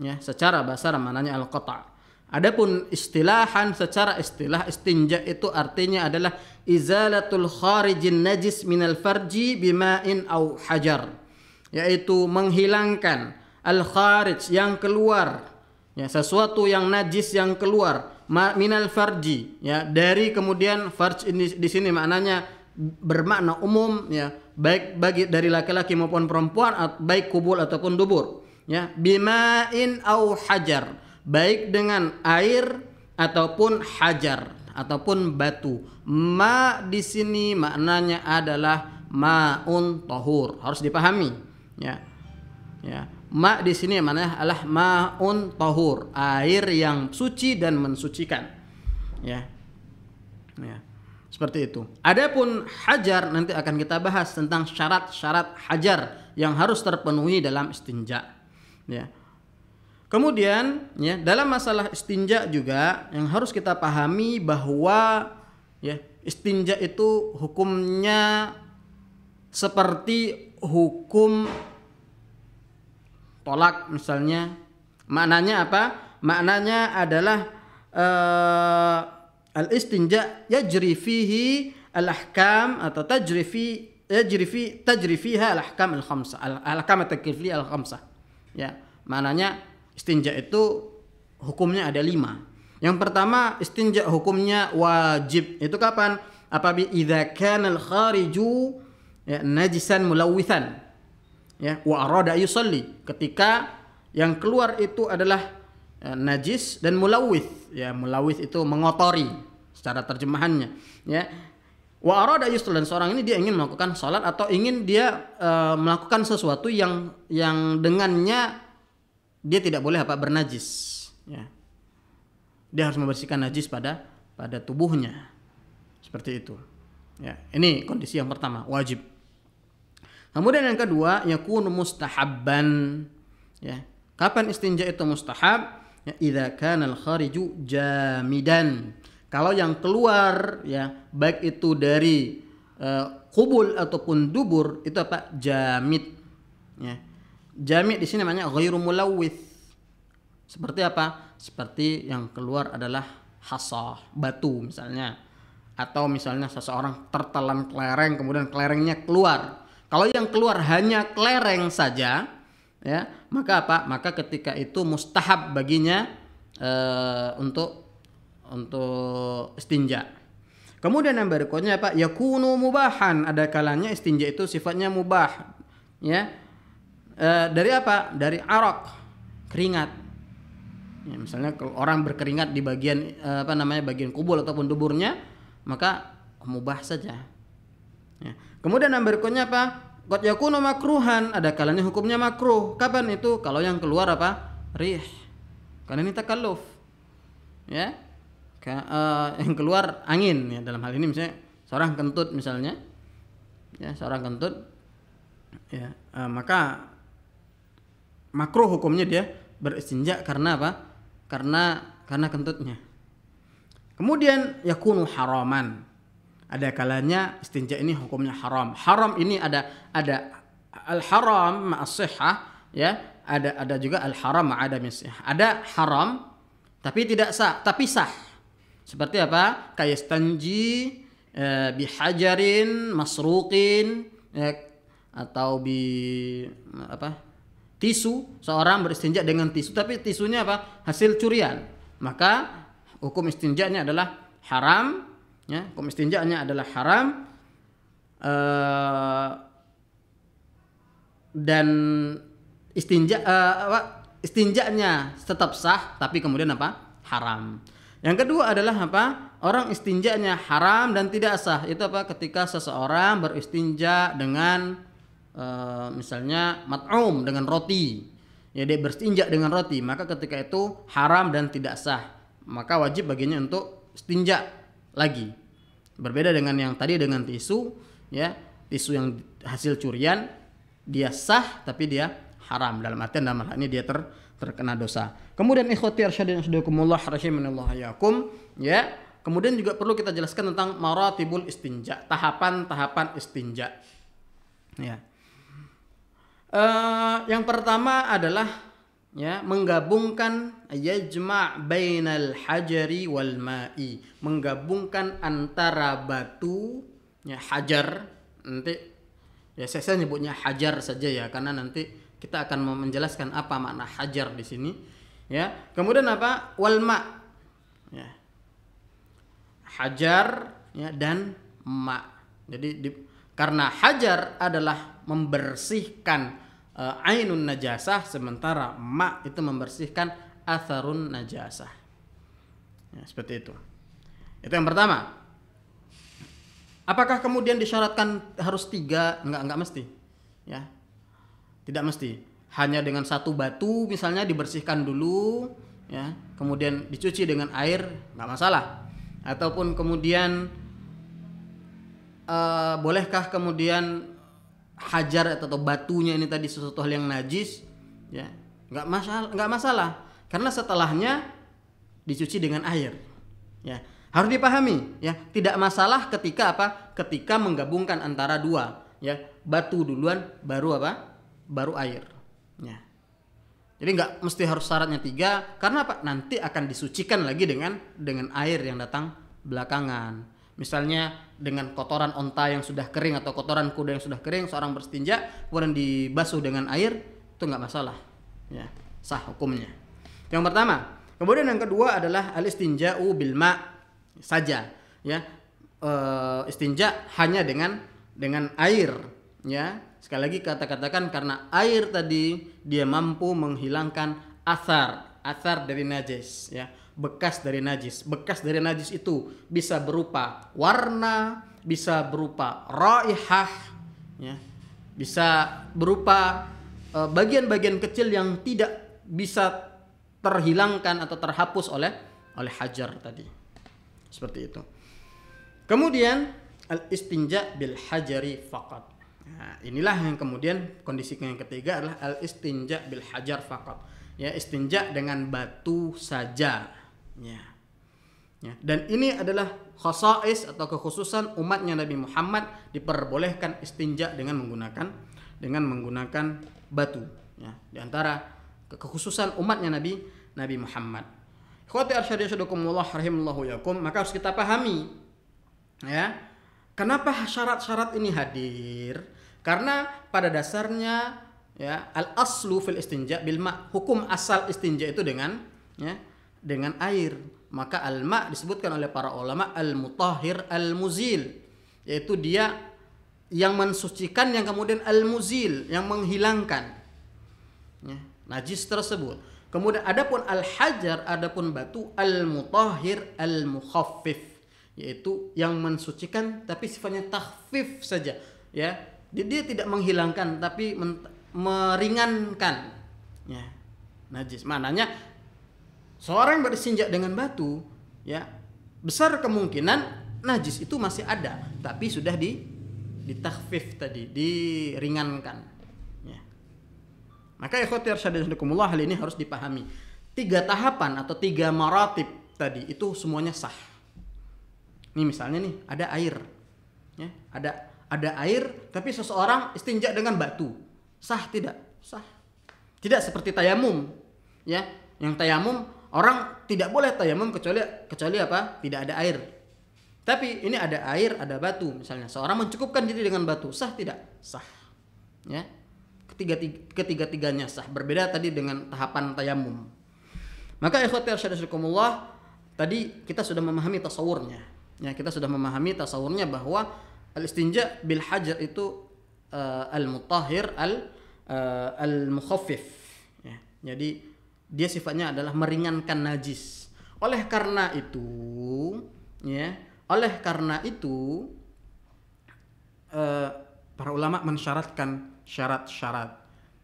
[SPEAKER 1] Ya, secara bahasa maknanya al-qata'. Adapun istilahan, secara istilah istinja itu artinya adalah izalatul kharijin najis minal farji bima'in au hajar, yaitu menghilangkan al-kharij yang keluar, ya, sesuatu yang najis yang keluar minal farji, ya, dari kemudian farj ini di sini maknanya bermakna umum, ya, baik bagi dari laki-laki maupun perempuan, baik kubul ataupun dubur, ya, bima'in au hajar, baik dengan air ataupun hajar ataupun batu. Ma di sini maknanya adalah ma'un tahur, harus dipahami, ya. Ya, ma di sini maknanya adalah ma'un tahur, air yang suci dan mensucikan. Ya. Ya. Seperti itu. Adapun hajar nanti akan kita bahas tentang syarat-syarat hajar yang harus terpenuhi dalam istinja. Ya. Kemudian, ya, dalam masalah istinja juga yang harus kita pahami bahwa, ya, istinja itu hukumnya seperti hukum tolak misalnya. Maknanya apa? Maknanya adalah al-istinja yajri fihi al-ahkam atau tajri fiha al-ahkam al-khamsah, al-ahkam at-taklifiyah al-khamsah. Ya, maknanya istinja itu hukumnya ada 5. Yang pertama, istinja hukumnya wajib. Itu kapan? Apabila idza kana al-khariju ya, najisan mulawwithan. Ya, wa arada yusalli. Ketika yang keluar itu adalah najis dan mulawwith. Ya, mulawwith itu mengotori secara terjemahannya. Ya. Wa arada yusalli, dan seorang ini dia ingin melakukan salat atau ingin dia melakukan sesuatu yang dengannya dia tidak boleh bernajis. Ya. Dia harus membersihkan najis pada tubuhnya. Seperti itu. Ya, ini kondisi yang pertama, wajib. Kemudian yang kedua, yakunu mustahabban. Ya. Kapan istinja itu mustahab? Ya, idza kana al-khariju jamidan. Kalau yang keluar ya, baik itu dari qubul ataupun dubur, itu jamid. Ya. Jamid di sini namanya ghairu mulawwith. Seperti apa? Seperti yang keluar adalah hasah, batu misalnya. Atau misalnya seseorang tertelan kelereng, kemudian kelerengnya keluar. Kalau yang keluar hanya kelereng saja, ya, maka Maka ketika itu mustahab baginya untuk istinja. Kemudian yang berikutnya yakunu mubahan. Ada kalanya istinja itu sifatnya mubah. Ya. Dari apa? Dari arak, keringat. Ya, misalnya kalau orang berkeringat di bagian bagian kubul ataupun duburnya, maka mubah saja. Ya. Kemudian yang berikutnya qad yakunu makruhan. Ada kalanya hukumnya makruh. Kapan itu? Kalau yang keluar rih. Karena ini takalluf. Ya. Yang keluar angin, ya, dalam hal ini misalnya seorang kentut misalnya. Ya, seorang kentut, ya, maka makruh hukumnya dia beristinja karena apa? Karena kentutnya. Kemudian yakunu haraman. Ada kalanya istinja ini hukumnya haram. Haram ini ada al-haram ma'as sihah, ya, ada juga al-haram ma'adami sihah. Ada haram tapi tidak sah, tapi sah. Seperti apa? Kayastanji bihajarin masruqin, ya, atau tisu. Seorang beristinja dengan tisu, tapi tisunya hasil curian. Maka hukum istinjanya adalah haram. Ya, hukum istinjanya adalah haram. Dan istinjanya tetap sah, tapi kemudian haram. Yang kedua adalah orang istinjanya haram dan tidak sah. Itu ketika seseorang beristinja dengan misalnya mat'um, dengan roti. Ya, dia beristinja dengan roti, maka ketika itu haram dan tidak sah. Maka wajib baginya untuk istinja lagi. Berbeda dengan yang tadi dengan tisu, ya. Tisu yang hasil curian dia sah tapi dia haram. Dalam hal ini dia terkena dosa. Kemudian ikhwati arsyadin asdakumullah rahimanallahu yakum, ya. Kemudian juga perlu kita jelaskan tentang maratibul istinja, tahapan-tahapan istinja. Ya. Yang pertama adalah, ya, menggabungkan yajma' bainal hajari wal ma'i, menggabungkan antara batu, ya, hajar. Nanti ya saya nyebutnya hajar saja ya, karena nanti kita akan menjelaskan apa makna hajar di sini, ya. Kemudian wal ma', ya. Hajar, ya, dan ma'. Jadi karena hajar adalah membersihkan ainun najasah, sementara ma' itu membersihkan atharun najasah. Ya, seperti itu. Itu yang pertama. Apakah kemudian disyaratkan harus 3? Enggak mesti. Ya. Tidak mesti. Hanya dengan satu batu misalnya dibersihkan dulu, ya, kemudian dicuci dengan air, enggak masalah. Ataupun kemudian bolehkah kemudian hajar atau batunya ini tadi sesuatu hal yang najis, ya, enggak masalah. Karena setelahnya dicuci dengan air. Ya. Harus dipahami, ya, tidak masalah ketika ketika menggabungkan antara dua, ya, batu duluan baru baru air. Ya. Jadi nggak mesti harus syaratnya 3, karena nanti akan disucikan lagi dengan air yang datang belakangan. Misalnya dengan kotoran onta yang sudah kering atau kotoran kuda yang sudah kering, seorang beristinja kemudian dibasuh dengan air, itu nggak masalah. ya, sah hukumnya. Yang pertama. Kemudian yang kedua adalah al-istinja'u bil ma' saja, ya. Istinja hanya dengan air, ya. Sekali lagi katakan karena air tadi dia mampu menghilangkan asar dari najis, ya. Bekas dari najis. Bekas dari najis itu bisa berupa warna, bisa berupa raihah, ya. Bisa berupa bagian-bagian kecil yang tidak bisa terhilangkan atau terhapus oleh hajar tadi. Seperti itu. Kemudian al-istinja bil hajari faqat. Nah, inilah yang kemudian kondisi yang ketiga adalah al-istinja bil hajar faqat. Ya, istinja dengan batu saja. Ya. Ya, dan ini adalah khasais atau kekhususan umatnya Nabi Muhammad, diperbolehkan istinja dengan menggunakan batu, ya. Di antara kekhususan umatnya Nabi Muhammad. Ikhwati arsyadakumullah rahimallahu yakum, maka harus kita pahami, ya. Kenapa syarat-syarat ini hadir? Karena pada dasarnya, ya, al-aslu fil istinja bil ma', hukum asal istinja itu dengan air. Maka al-ma' disebutkan oleh para ulama al-mutahhir al-muzil, yaitu dia yang mensucikan, yang kemudian al-muzil, yang menghilangkan, ya, najis tersebut. Kemudian adapun al-hajar, adapun batu, al-mutahhir al-mukhaffif, yaitu yang mensucikan tapi sifatnya takhfif saja, ya. Dia tidak menghilangkan tapi meringankan, ya, najis. Maknanya seorang beristinja dengan batu, ya, besar kemungkinan najis itu masih ada tapi sudah ditakhfif tadi, diringankan. Maka ikhwati arsyadakumullah, hal ini harus dipahami. 3 tahapan atau 3 maratib tadi itu semuanya sah. Ini misalnya nih ada air, ya, ada air tapi seseorang istinja dengan batu, sah tidak? Sah. Tidak seperti tayamum, ya. Yang tayamum orang tidak boleh tayamum kecuali apa? Tidak ada air. Tapi ini ada air, ada batu, misalnya seorang mencukupkan diri dengan batu, sah tidak? Sah. Ya. Ketiga-tiganya sah. Berbeda tadi dengan tahapan tayamum. Maka ikhwati arsyadakumullah, tadi kita sudah memahami tasawurnya. Ya, kita sudah memahami tasawurnya bahwa al-istinja bil hajar itu al-mutahhir al-mukhaffif. Ya, jadi dia sifatnya adalah meringankan najis. Oleh karena itu, para ulama mensyaratkan syarat-syarat,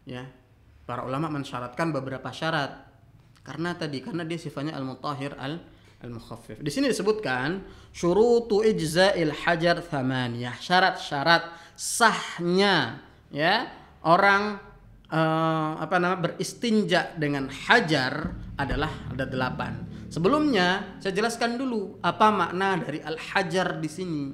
[SPEAKER 1] ya. Para ulama mensyaratkan beberapa syarat karena dia sifatnya al-mutahhir al-mukhaffif. Di sini disebutkan syurutu ijza'il hajar thamaniyah, syarat-syarat sahnya, ya, orang beristinja dengan hajar adalah ada 8. Sebelumnya saya jelaskan dulu apa makna dari al-hajar di sini,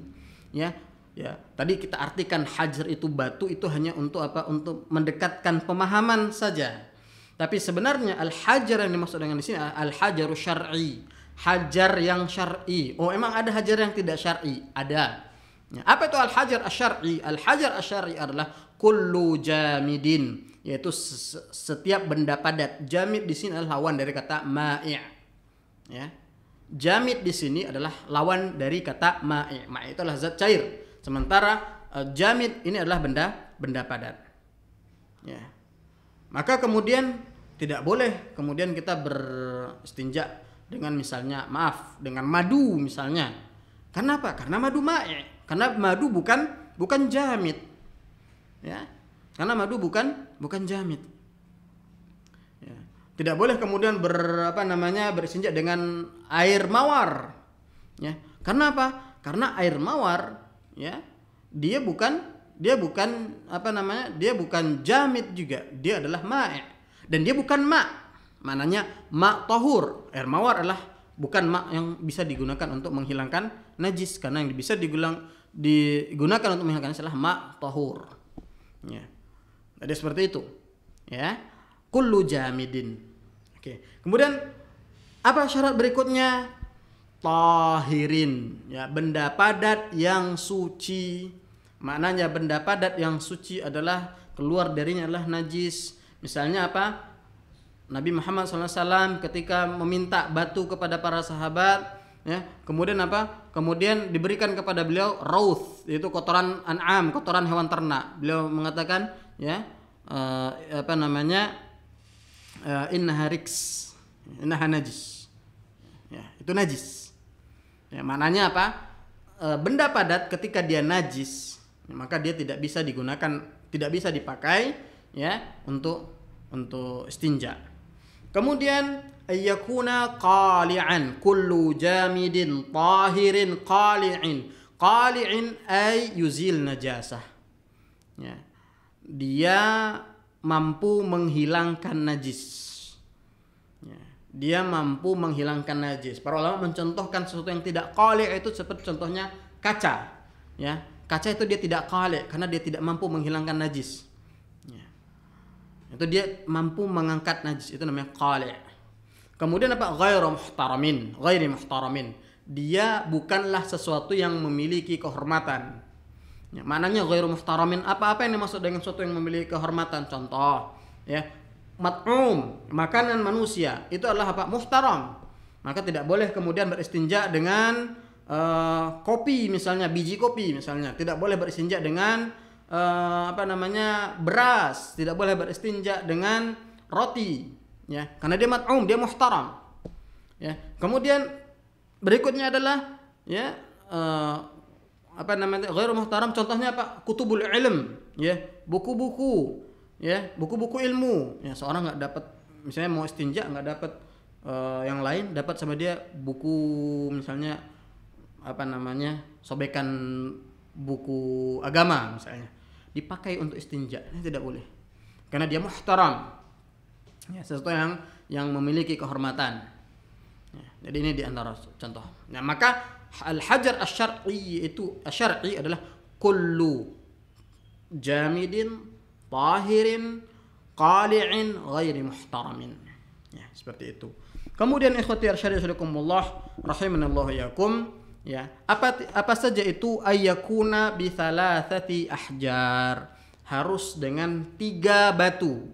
[SPEAKER 1] ya. Ya, tadi kita artikan hajar itu batu, itu hanya untuk apa? Untuk mendekatkan pemahaman saja. Tapi sebenarnya al-hajar yang dimaksud dengan di sini al-hajaru syar'i, hajar yang syar'i. Oh, emang ada hajar yang tidak syar'i? Ada. Ya, apa itu al-hajar asy-syar'i? Al-hajar asy-syar'i adalah kullu jamidin, yaitu setiap benda padat. Jamid di sini adalah lawan dari kata ma'i'. Ya. Jamid di sini adalah lawan dari kata ma'i'. Ma'i' itu adalah zat cair. Sementara jamid ini adalah benda padat. Ya. Maka kemudian tidak boleh kemudian kita beristinja dengan misalnya dengan madu misalnya. Karena apa? Karena madu ma'i'. Karena madu bukan jamid. Ya. Karena madu bukan jamid. Ya. Tidak boleh kemudian beristinja dengan air mawar. Ya. Karena apa? Karena air mawar, ya, dia bukan jamid juga, dia adalah ma', dan dia bukan maknanya ma' tahur. Air mawar adalah bukan ma' yang bisa digunakan untuk menghilangkan najis, karena yang bisa digunakan untuk menghilangkan najis adalah ma' tahur, ya. Jadi seperti itu, ya, kullu jamidin. Oke. Kemudian apa syarat berikutnya? Tahirin, ya, benda padat yang suci. Maknanya benda padat yang suci adalah keluar darinya adalah najis. Misalnya apa? Nabi Muhammad SAW ketika meminta batu kepada para sahabat, ya, kemudian apa? Kemudian diberikan kepada beliau rauth, yaitu kotoran an'am, kotoran hewan ternak. Beliau mengatakan, ya, innaha riks, innaha najis. Ya, itu najis. Ya, maknanya apa? Benda padat ketika dia najis, maka dia tidak bisa digunakan, tidak bisa dipakai, ya, untuk istinja. Kemudian ayyakuna qali'an, kullu jamidin tahirin qali'in. Qali'in ay yuzil najasah. Ya. Dia mampu menghilangkan najis. Ya. Dia mampu menghilangkan najis. Para ulama mencontohkan sesuatu yang tidak qali' itu seperti contohnya kaca. Ya. Kaca itu dia tidak qali' karena dia tidak mampu menghilangkan najis. Itu dia mampu mengangkat najis, itu namanya qali'. Kemudian apa? Ghairi muhtaramin. Dia bukanlah sesuatu yang memiliki kehormatan. Ya, maknanya ghairu muhtaramin, apa-apa yang dimaksud dengan sesuatu yang memiliki kehormatan? Contoh, ya, mat'um, makanan manusia, itu adalah apa? Muhtaram. Maka tidak boleh kemudian beristinja dengan kopi misalnya, biji kopi misalnya. Tidak boleh beristinja dengan beras, tidak boleh beristinja dengan roti, ya, karena dia mat'um, dia muhtaram, ya. Kemudian berikutnya adalah, ya, ghairu muhtaram, contohnya apa? Kutubul ilm, ya, buku-buku, ya, buku-buku ilmu, ya. Seorang nggak dapat, misalnya mau istinja nggak dapat yang lain, dapat sama dia buku misalnya sobekan buku agama misalnya, dipakai untuk istinja, ini tidak boleh karena dia muhtaram, ya, sesuatu yang memiliki kehormatan, ya. Jadi ini diantara contoh. Nah, maka al-hajar asy-syar'i adalah kullu jamidin tahirin qali'in ghairi muhtaramin, ya, seperti itu. Kemudian ikhwati arsyadikumullah rahimanallahu yakum, ya, apa saja itu? Ayyakuna bi thalathati ahjar, harus dengan 3 batu,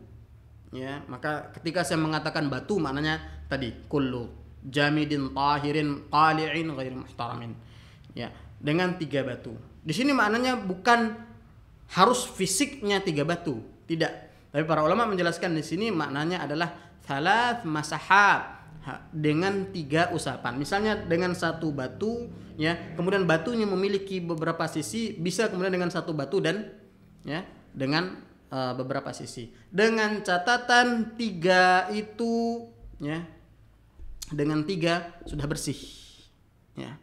[SPEAKER 1] ya. Maka ketika saya mengatakan batu, maknanya tadi kullu jamidin tahirin qali'in ghairi muhtaramin, ya, dengan 3 batu. Di sini maknanya bukan harus fisiknya 3 batu, tidak. Tapi para ulama menjelaskan di sini maknanya adalah thalath masahat, dengan 3 usapan. Misalnya dengan 1 batu, ya, kemudian batunya memiliki beberapa sisi, bisa kemudian dengan 1 batu dan, ya, dengan beberapa sisi. Dengan catatan 3 itu, ya, dengan 3 sudah bersih, ya.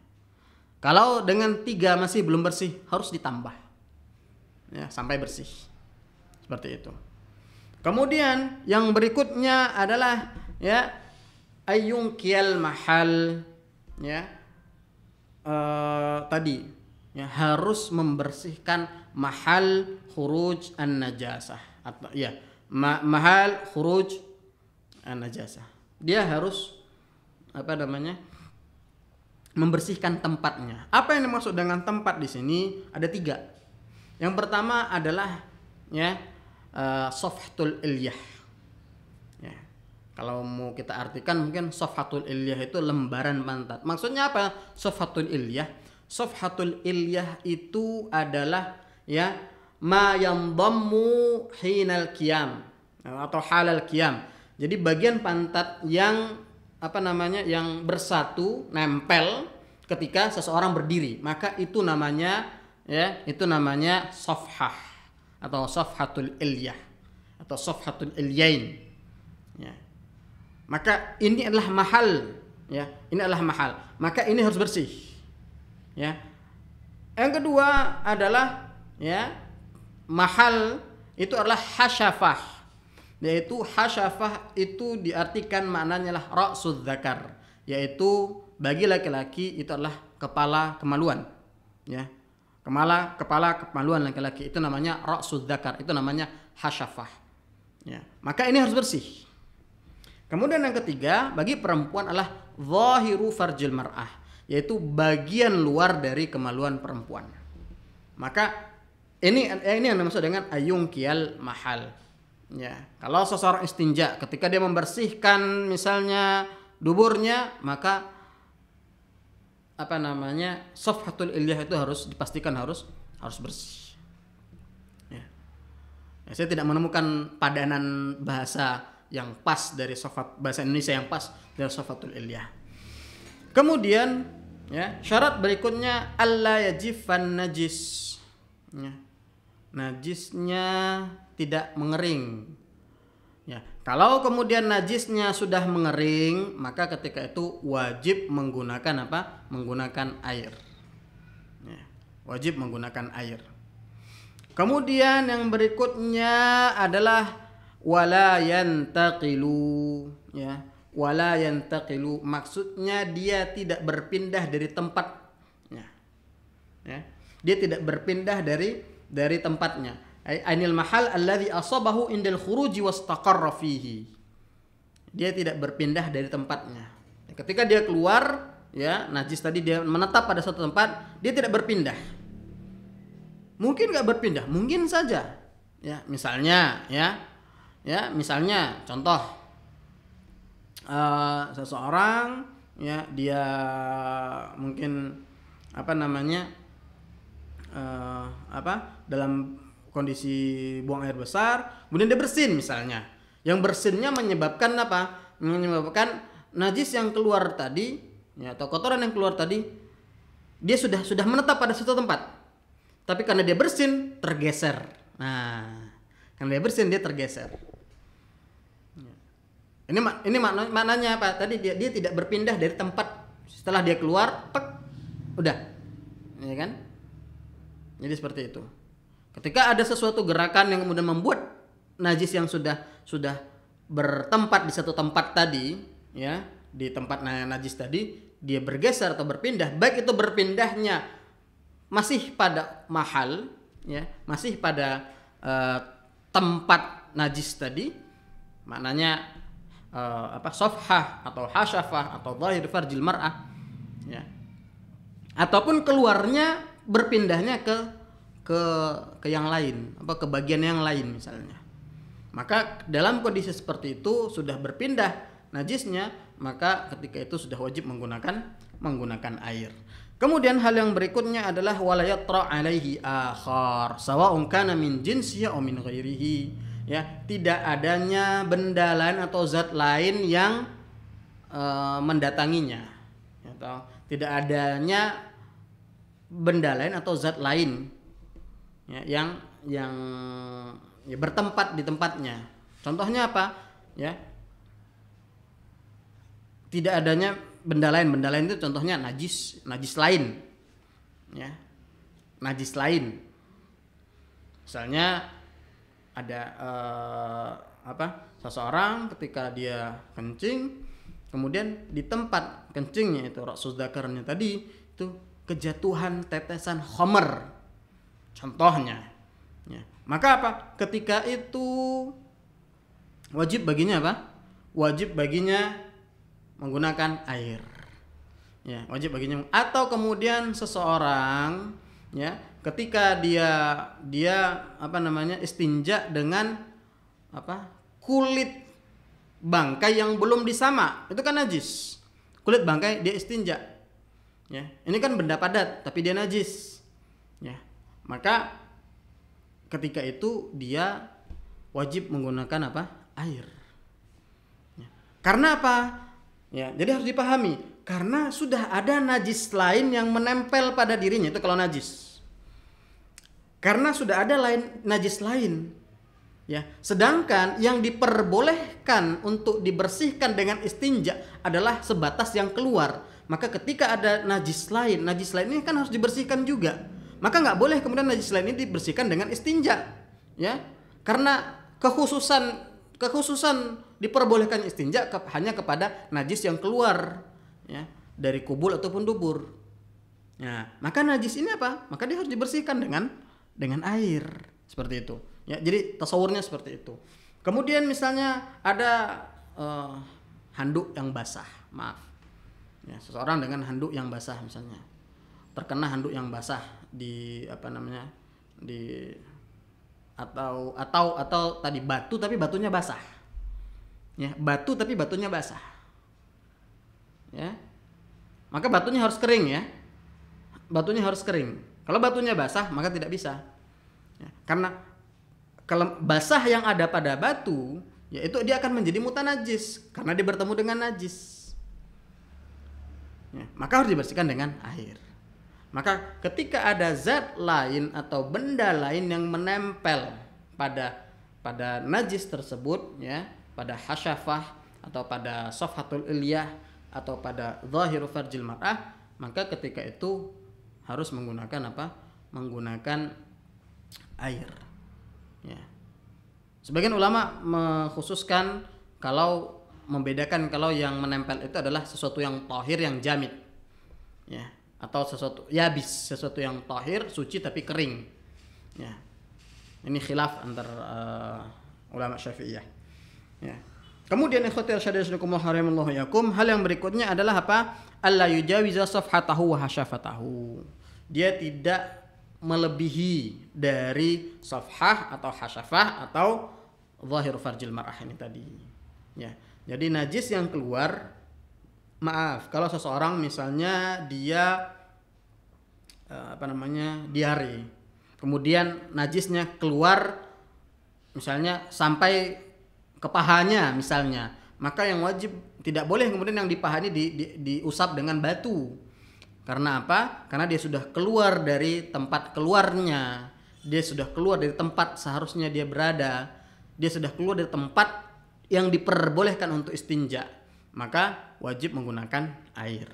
[SPEAKER 1] Kalau dengan 3 masih belum bersih, harus ditambah, ya, sampai bersih. Seperti itu. Kemudian yang berikutnya adalah, ya, ayyungkiyal mahal, ya, tadi, ya, harus membersihkan mahal khuruj an-najasah, atau, ya, mahal khuruj an-najasah. Dia harus membersihkan tempatnya. Apa yang dimaksud dengan tempat di sini? Ada 3. Yang pertama adalah, ya, safhatul ilyah. Kalau mau kita artikan mungkin safhatul ilyah itu lembaran pantat. Maksudnya apa safhatul ilyah? Safhatul ilyah itu adalah, ya, ma yandammu hinal qiyam atau halal qiyam. Jadi bagian pantat yang yang bersatu, nempel ketika seseorang berdiri, maka itu namanya, ya, itu namanya safhah atau safhatul ilyah atau safhatul ilyain, ya. Maka ini adalah mahal, ya, ini adalah mahal. Maka ini harus bersih, ya. Yang kedua adalah, ya, mahal itu adalah hasyafah, yaitu hasyafah itu diartikan maknanya adalah ra'suz zakar, yaitu bagi laki-laki itu adalah kepala kemaluan, ya. Kepala kemaluan laki-laki itu namanya ra'suz zakar, itu namanya hasyafah, ya. Maka ini harus bersih. Kemudian yang ketiga bagi perempuan adalah zahiru farjil mar'ah, yaitu bagian luar dari kemaluan perempuan. Maka ini yang dimaksud dengan ayungkiyal mahal, Ya, kalau seseorang istinja ketika dia membersihkan misalnya duburnya, maka apa namanya, safhatul ilyah itu harus dipastikan harus bersih. Ya. Ya, saya tidak menemukan padanan bahasa yang pas dari bahasa Indonesia yang pas dari safhatul ilyah. Kemudian ya, syarat berikutnya alla yajifan najis. Ya. Najisnya tidak mengering. Ya, kalau kemudian najisnya sudah mengering, maka ketika itu wajib menggunakan apa? Menggunakan air. Ya, wajib menggunakan air. Kemudian yang berikutnya adalah wala yantaqilu. Ya, wala yantaqilu maksudnya dia tidak berpindah dari tempat. Ya, dia tidak berpindah dari tempatnya. Ainil mahal alladhi asabahu indal khuruji wastaqarra fihi. Dia tidak berpindah dari tempatnya. Ketika dia keluar, ya, najis tadi dia menetap pada suatu tempat, dia tidak berpindah. Mungkin enggak berpindah, mungkin saja. Ya, misalnya misalnya contoh seseorang ya, dia mungkin apa namanya dalam kondisi buang air besar, kemudian dia bersin misalnya. Yang bersinnya menyebabkan apa? Menyebabkan najis yang keluar tadi, ya, atau kotoran yang keluar tadi, dia sudah menetap pada suatu tempat. Tapi karena dia bersin, tergeser. Nah, karena dia bersin dia tergeser. Ini maknanya apa? Tadi dia tidak berpindah dari tempat setelah dia keluar, udah, ya kan? Jadi seperti itu. Ketika ada sesuatu gerakan yang kemudian membuat najis yang sudah bertempat di satu tempat tadi, ya, di tempat najis tadi, dia bergeser atau berpindah, baik itu berpindahnya masih pada mahal, ya, masih pada tempat najis tadi, maknanya safhah atau hasyafah atau zahir farjil mar'ah, ya, ataupun keluarnya berpindahnya ke yang lain, ke bagian yang lain misalnya. Maka dalam kondisi seperti itu sudah berpindah najisnya, maka ketika itu sudah wajib menggunakan air. Kemudian hal yang berikutnya adalah wala yatra alaihi akhar sawa'un kana min jinsihi aw min ghairihi. Ya, tidak adanya benda lain atau zat lain yang mendatanginya, atau tidak adanya benda lain atau zat lain, ya, yang ya, bertempat di tempatnya. Contohnya apa? Ya, tidak adanya benda lain itu contohnya najis lain, ya, najis lain. Misalnya ada seseorang ketika dia kencing, kemudian di tempat kencingnya itu rasus dzakarnya tadi itu kejatuhan tetesan khamar, contohnya, ya. Maka apa? Ketika itu wajib baginya apa? Wajib baginya menggunakan air, ya, wajib baginya. Atau kemudian seseorang, ya, ketika dia istinja dengan kulit bangkai yang belum disamak, itu kan najis. Kulit bangkai dia istinja, ya, ini kan benda padat tapi dia najis, ya, maka ketika itu dia wajib menggunakan air, ya. Karena apa? Ya, jadi harus dipahami, karena sudah ada najis lain yang menempel pada dirinya, itu kalau najis. Karena sudah ada najis lain, ya. Sedangkan yang diperbolehkan untuk dibersihkan dengan istinja adalah sebatas yang keluar. Maka ketika ada najis lain ini kan harus dibersihkan juga. Maka nggak boleh kemudian najis lain ini dibersihkan dengan istinja, ya. Karena kekhususan diperbolehkan istinja hanya kepada najis yang keluar, ya, dari kubul ataupun dubur. Nah, maka najis ini apa? Maka dia harus dibersihkan dengan air, seperti itu, ya. Jadi tasawurnya seperti itu. Kemudian misalnya ada handuk yang basah, maaf, ya, seseorang dengan handuk yang basah misalnya, terkena handuk yang basah di di atau tadi batu tapi batunya basah. Ya, batu tapi batunya basah. Ya. Maka batunya harus kering ya. Batunya harus kering. Kalau batunya basah maka tidak bisa. Ya, karena kalau basah yang ada pada batu, yaitu dia akan menjadi mutanajis karena dia bertemu dengan najis. Ya, maka harus dibersihkan dengan air. Maka ketika ada zat lain atau benda lain yang menempel pada najis tersebut, ya, pada hasyafah atau pada safhatul ilyah atau pada zahiru farjil mar'ah, maka ketika itu harus menggunakan apa? Menggunakan air. Ya. Sebagian ulama mengkhususkan kalau membedakan kalau yang menempel itu adalah sesuatu yang tahir yang jamid, ya, atau sesuatu yabis, sesuatu yang tahir suci tapi kering, ya. Ini khilaf antar ulama Syafi'iyah, ya. Kemudian ikhwati rasyidinakumullah rahimallahu yakum, hal yang berikutnya adalah apa? Alla yujawiza safhatahu wa hasyafatahu. Dia tidak melebihi dari safhah atau hasyafah atau zahir farjil mar'ah ini tadi, ya. Jadi najis yang keluar, maaf, kalau seseorang misalnya dia diare, kemudian najisnya keluar misalnya sampai ke pahanya misalnya, maka yang wajib tidak boleh kemudian yang di paha ini diusap dengan batu. Karena apa? Karena dia sudah keluar dari tempat keluarnya, dia sudah keluar dari tempat seharusnya dia berada, dia sudah keluar dari tempat yang diperbolehkan untuk istinja, maka wajib menggunakan air.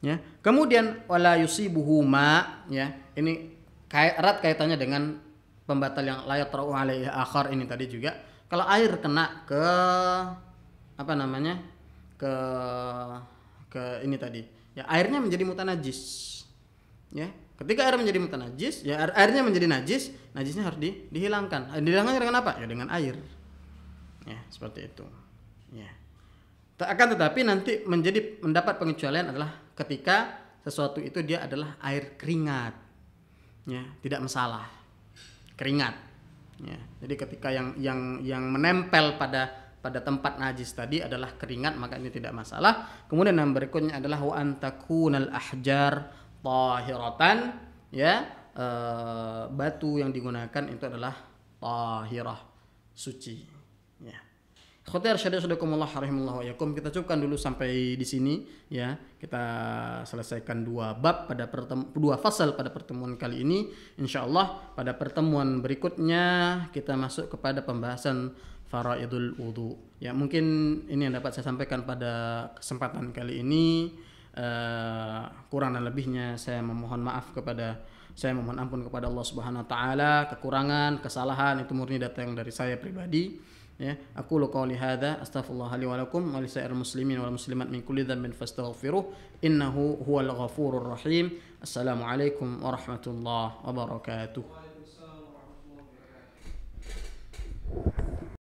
[SPEAKER 1] Ya. Kemudian wala yusibuhu ma, ya. Ini erat kaitannya dengan pembatal yang la yatra'u alaihi akhar ini tadi juga. Kalau air kena ke ke ini tadi, ya, airnya menjadi mutanajis. Ya. Ketika air menjadi mutanajis, ya, airnya menjadi najis, najisnya harus dihilangkan. Dihilangkan dengan apa? Ya, dengan air. Ya, seperti itu. Ya. Akan tetapi nanti mendapat pengecualian adalah ketika sesuatu itu dia adalah air keringat. Ya, tidak masalah. Keringat. Ya. Jadi ketika yang menempel pada tempat najis tadi adalah keringat, maka ini tidak masalah. Kemudian yang berikutnya adalah wa antakunal ahjar tahiratan, ya, batu yang digunakan itu adalah tahirah, suci. Ya. Khotir syadadakumullah rahimallahu yakum, kita cukupkan dulu sampai di sini, ya. Kita selesaikan dua bab dua fasal pada pertemuan kali ini. Insyaallah pada pertemuan berikutnya kita masuk kepada pembahasan faraidul wudu. Ya, mungkin ini yang dapat saya sampaikan pada kesempatan kali ini. Kurang dan lebihnya saya memohon ampun kepada Allah Subhanahu wa taala. Kekurangan, kesalahan itu murni datang dari saya pribadi. Ya, aku qouli hadza astaghfirullah li wa lakum wa lisa'iril muslimin wal muslimat min kulli dhanbin fastaghfiruh innahu huwal ghafurur rahim. Assalamualaikum warahmatullahi wabarakatuh.